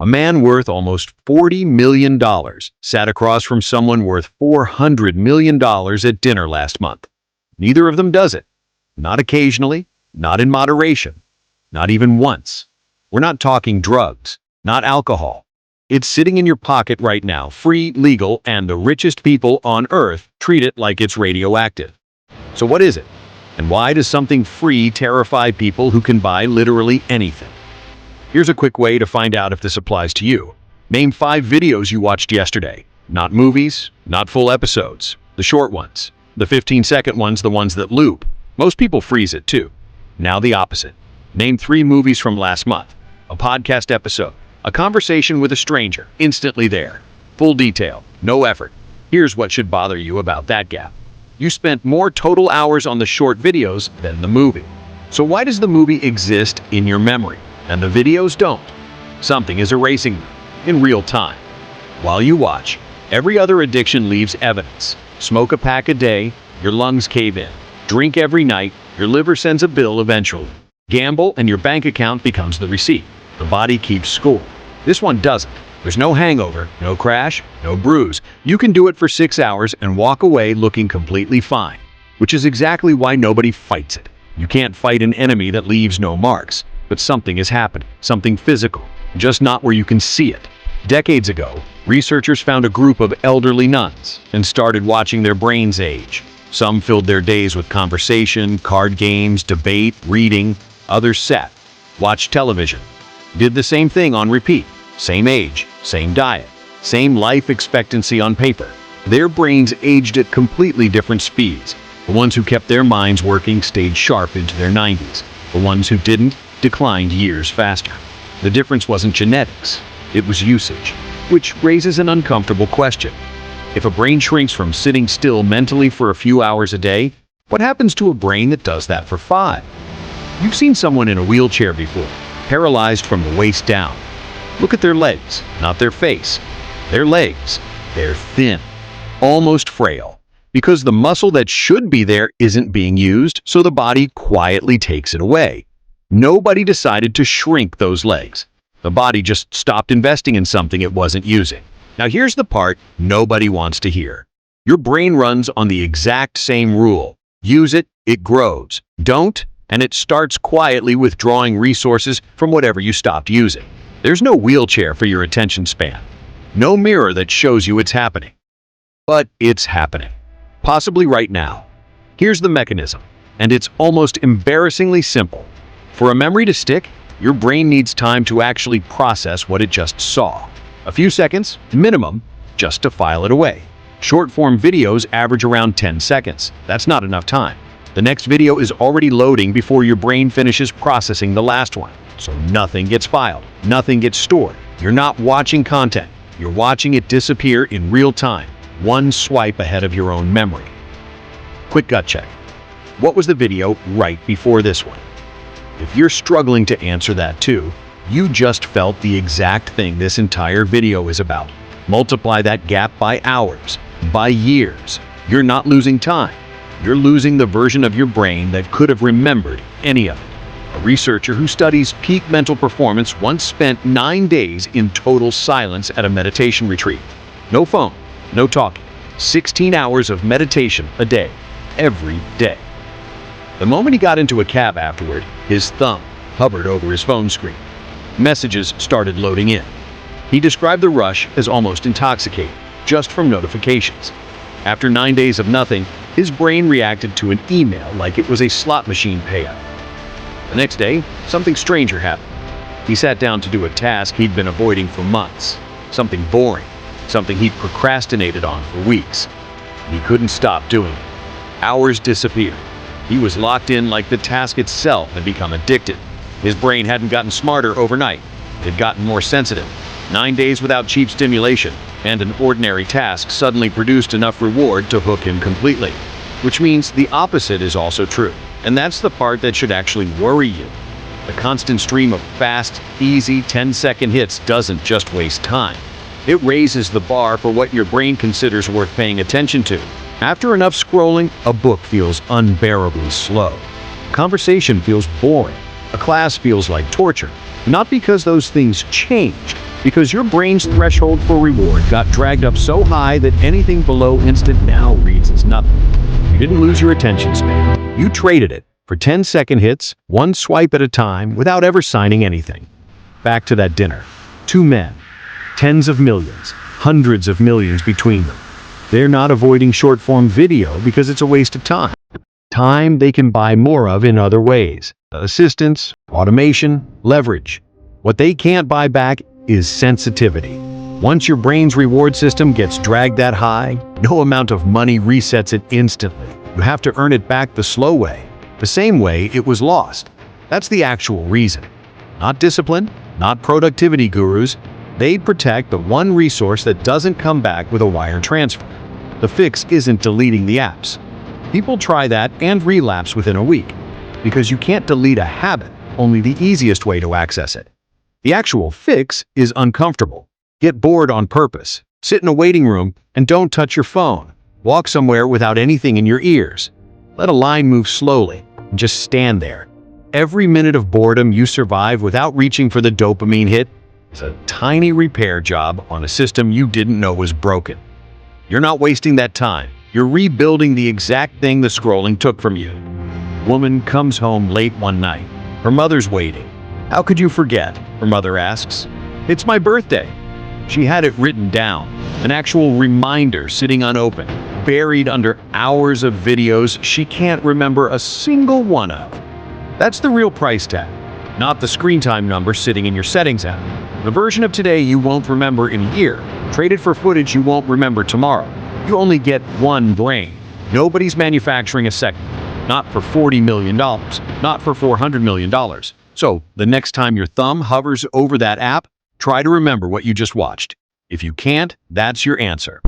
A man worth almost $40 million sat across from someone worth $400 million at dinner last month. Neither of them does it. Not occasionally, not in moderation, not even once. We're not talking drugs, not alcohol. It's sitting in your pocket right now, free, legal, and the richest people on Earth treat it like it's radioactive. So what is it? And why does something free terrify people who can buy literally anything? Here's a quick way to find out if this applies to you. Name 5 videos you watched yesterday. Not movies, not full episodes. The short ones. The 15-second ones, the ones that loop. Most people freeze it too. Now the opposite. Name 3 movies from last month. A podcast episode. A conversation with a stranger. Instantly there. Full detail. No effort. Here's what should bother you about that gap. You spent more total hours on the short videos than the movie. So why does the movie exist in your memory and the videos don't? Something is erasing them in real time. While you watch, every other addiction leaves evidence. Smoke a pack a day, your lungs cave in. Drink every night, your liver sends a bill eventually. Gamble and your bank account becomes the receipt. The body keeps score. This one doesn't. There's no hangover, no crash, no bruise. You can do it for 6 hours and walk away looking completely fine, which is exactly why nobody fights it. You can't fight an enemy that leaves no marks, but something is happening, something physical, just not where you can see it. Decades ago, researchers found a group of elderly nuns and started watching their brains age. Some filled their days with conversation, card games, debate, reading. Others sat, watched television, did the same thing on repeat. Same age, same diet, same life expectancy on paper. Their brains aged at completely different speeds. The ones who kept their minds working stayed sharp into their 90s. The ones who didn't declined years faster. The difference wasn't genetics, it was usage. Which raises an uncomfortable question. If a brain shrinks from sitting still mentally for a few hours a day, what happens to a brain that does that for 5? You've seen someone in a wheelchair before, paralyzed from the waist down. Look at their legs, not their face. Their legs, they're thin, almost frail, because the muscle that should be there isn't being used, so the body quietly takes it away. Nobody decided to shrink those legs. The body just stopped investing in something it wasn't using. Now here's the part nobody wants to hear. Your brain runs on the exact same rule. Use it, it grows. Don't, and it starts quietly withdrawing resources from whatever you stopped using. There's no wheelchair for your attention span. No mirror that shows you it's happening. But it's happening. Possibly right now. Here's the mechanism, and it's almost embarrassingly simple. For a memory to stick, your brain needs time to actually process what it just saw. A few seconds, minimum, just to file it away. Short-form videos average around 10 seconds. That's not enough time. The next video is already loading before your brain finishes processing the last one. So nothing gets filed, nothing gets stored. You're not watching content, you're watching it disappear in real time, one swipe ahead of your own memory. Quick gut check. What was the video right before this one? If you're struggling to answer that too, you just felt the exact thing this entire video is about. Multiply that gap by hours, by years. You're not losing time. You're losing the version of your brain that could have remembered any of it. A researcher who studies peak mental performance once spent 9 days in total silence at a meditation retreat. No phone, no talking. 16 hours of meditation a day, every day. The moment he got into a cab afterward, his thumb hovered over his phone screen. Messages started loading in. He described the rush as almost intoxicating, just from notifications. After 9 days of nothing, his brain reacted to an email like it was a slot machine payout. The next day, something stranger happened. He sat down to do a task he'd been avoiding for months. Something boring, something he'd procrastinated on for weeks. He couldn't stop doing it. Hours disappeared. He was locked in like the task itself had become addicted. His brain hadn't gotten smarter overnight. It had gotten more sensitive. 9 days without cheap stimulation, and an ordinary task suddenly produced enough reward to hook him completely. Which means the opposite is also true. And that's the part that should actually worry you. The constant stream of fast, easy 10-second hits doesn't just waste time. It raises the bar for what your brain considers worth paying attention to. After enough scrolling, a book feels unbearably slow. Conversation feels boring. A class feels like torture. Not because those things changed, Because your brain's threshold for reward got dragged up so high that anything below instant now reads as nothing. You didn't lose your attention span. You traded it for 10-second hits, one swipe at a time, without ever signing anything. Back to that dinner. Two men. Tens of millions, hundreds of millions between them. They're not avoiding short-form video because it's a waste of time. Time they can buy more of in other ways. Assistance, automation, leverage. What they can't buy back is sensitivity. Once your brain's reward system gets dragged that high, no amount of money resets it instantly. You have to earn it back the slow way, the same way it was lost. That's the actual reason. Not discipline, not productivity gurus. They protect the one resource that doesn't come back with a wire transfer. The fix isn't deleting the apps. People try that and relapse within a week. Because you can't delete a habit, only the easiest way to access it. The actual fix is uncomfortable. Get bored on purpose. Sit in a waiting room and don't touch your phone. Walk somewhere without anything in your ears. Let a line move slowly and just stand there. Every minute of boredom you survive without reaching for the dopamine hit is a tiny repair job on a system you didn't know was broken. You're not wasting that time. You're rebuilding the exact thing the scrolling took from you. Woman comes home late one night. Her mother's waiting. "How could you forget?" her mother asks. "It's my birthday." She had it written down, an actual reminder sitting unopened, buried under hours of videos she can't remember a single one of. That's the real price tag, not the screen time number sitting in your settings app. The version of today you won't remember in a year, traded for footage you won't remember tomorrow. You only get one brain. Nobody's manufacturing a second. Not for $40 million, not for $400 million. So, the next time your thumb hovers over that app, try to remember what you just watched. If you can't, that's your answer.